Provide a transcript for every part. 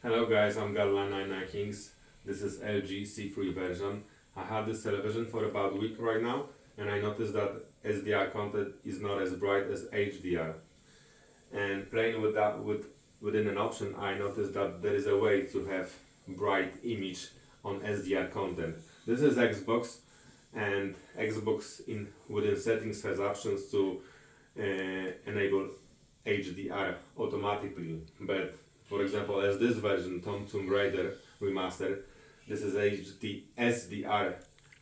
Hello guys, I'm Gala99 Kings. This is LG C3 version. I have this television for about a week right now, and I noticed that SDR content is not as bright as HDR. And playing with that within an option, I noticed that there is a way to have bright image on SDR content. This is Xbox, and Xbox within settings has options to enable HDR automatically, but for example, as this version, Tomb Raider Remaster, this is SDR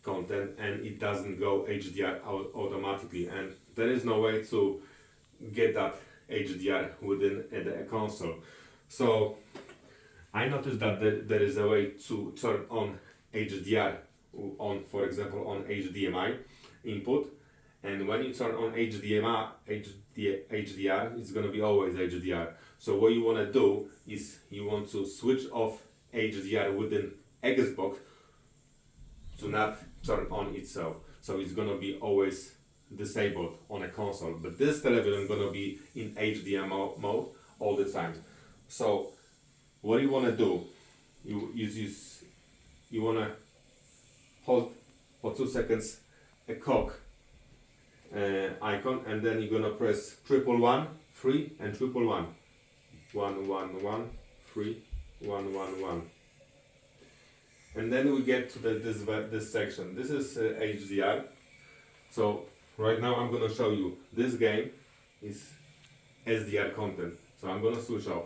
content and it doesn't go HDR automatically, and there is no way to get that HDR within the console. So I noticed that there is a way to turn on HDR on, for example, on HDMI input, and when you turn on HDR, it's gonna be always HDR. So what you want to do is you want to switch off HDR within Xbox to not turn on itself. So it's gonna be always disabled on a console. But this television is gonna be in HDR mode all the time. So what you want to do, you want to hold for 2 seconds a clock icon, and then you're gonna press 111, 3 and 111. 111, 3, 111. And then we get to this section. This is HDR. So right now I'm gonna show you this game is SDR content. So I'm gonna switch off.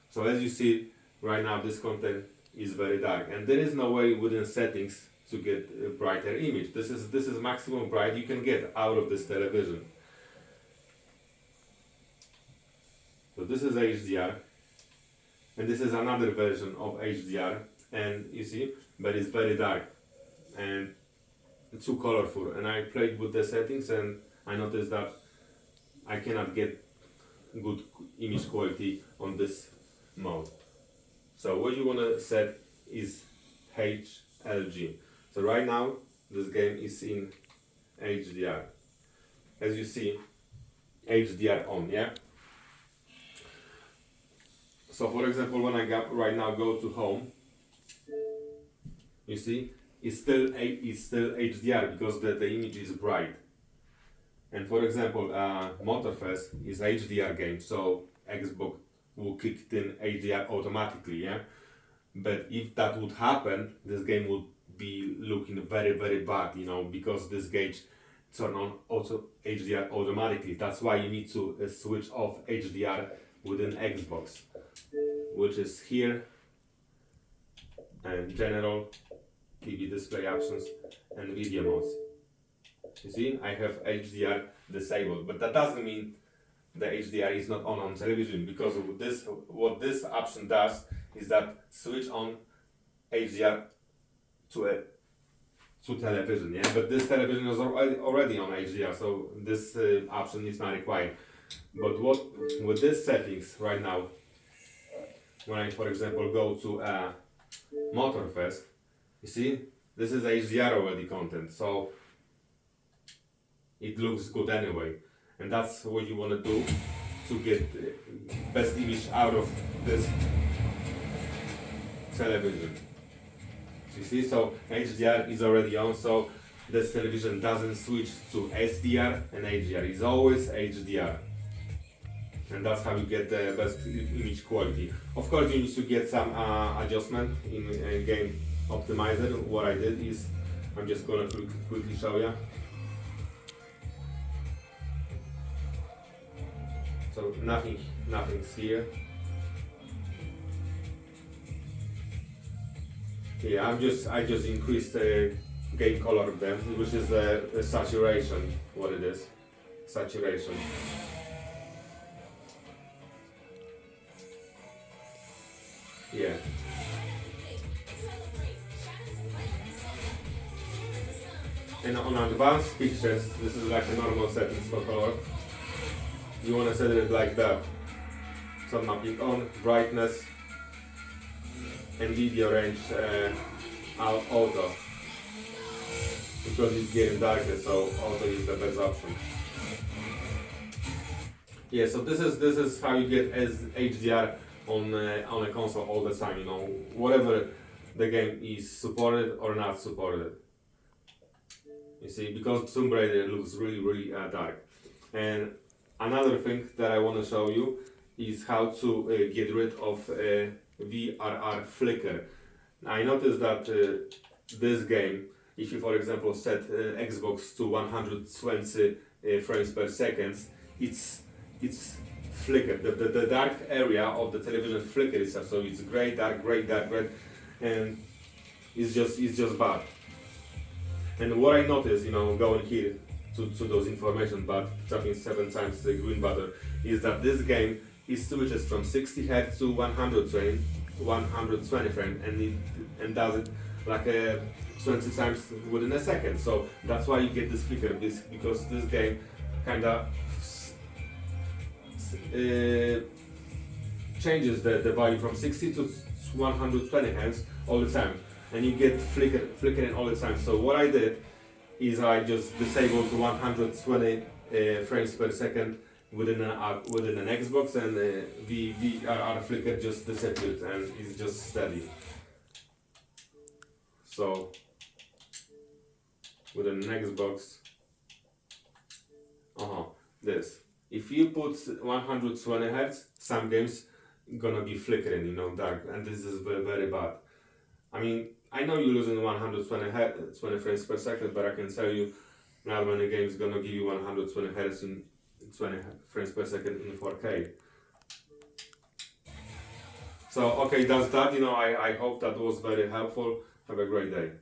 So as you see right now, this content is very dark, and there is no way within settings to get a brighter image. This is maximum bright you can get out of this television. So this is HDR, and this is another version of HDR, and you see, but it's very dark and too colorful. And I played with the settings and I noticed that I cannot get good image quality on this mode. So what you want to set is HLG. So right now this game is in HDR. As you see, HDR on, yeah? So for example, when I right now go to home, you see, it's still HDR because the image is bright. And for example, Motorfest is HDR game, so Xbox will kick in HDR automatically, yeah? But if that would happen, this game would be looking very, very bad, you know, because this gauge turn on auto HDR automatically. That's why you need to switch off HDR within Xbox, which is here, and general TV display options and video modes. You see, I have HDR disabled, but that doesn't mean the HDR is not on television, because of this, what this option does is that switch on HDR to television, yeah. But this television is already on HDR, so this option is not required. But what with this settings right now, when I, for example, go to Motorfest, you see, this is HDR already content, so it looks good anyway. And that's what you want to do to get best image out of this television. You see, so HDR is already on, so this television doesn't switch to SDR and HDR. It's always HDR. And that's how you get the best image quality. Of course, you need to get some adjustment in Game Optimizer. What I did is, I'm just gonna quickly show you. So nothing's here. Yeah, I just increased the game color of them, which is the saturation. What it is, saturation. Yeah. And on advanced pictures, this is like a normal settings for color. You want to set it like that. So mapping on, brightness, and video range auto, because it's getting darker, so auto is the best option. Yeah, so this is how you get HDR on a console all the time, you know, whatever the game is supported or not supported. You see, because Tomb Raider looks really dark. And another thing that I want to show you is how to get rid of VRR flicker. I noticed that this game, if you for example set Xbox to 120 frames per second, it's flicker. The dark area of the television flickers itself, so it's gray, dark, red, and it's just bad. And what I noticed, you know, going here to those information, but tapping 7 times the green button, is that this game is switches from 60 Hz to 120 frame, and does it like 20 times within a second. So that's why you get this flicker, because this game kinda changes the value from 60 to 120 Hz all the time, and you get flickering all the time. So what I did is I just disabled to 120 frames per second within an Xbox, and the VRR flicker just disappeared and it's just steady. So with an Xbox, this. If you put 120 Hz, some games gonna be flickering, you know, dark, and this is very bad. I mean, I know you're losing 20 frames per second, but I can tell you not many games gonna give you 120 Hz in 20 frames per second in 4K. So okay, that's that. You know, I hope that was very helpful. Have a great day.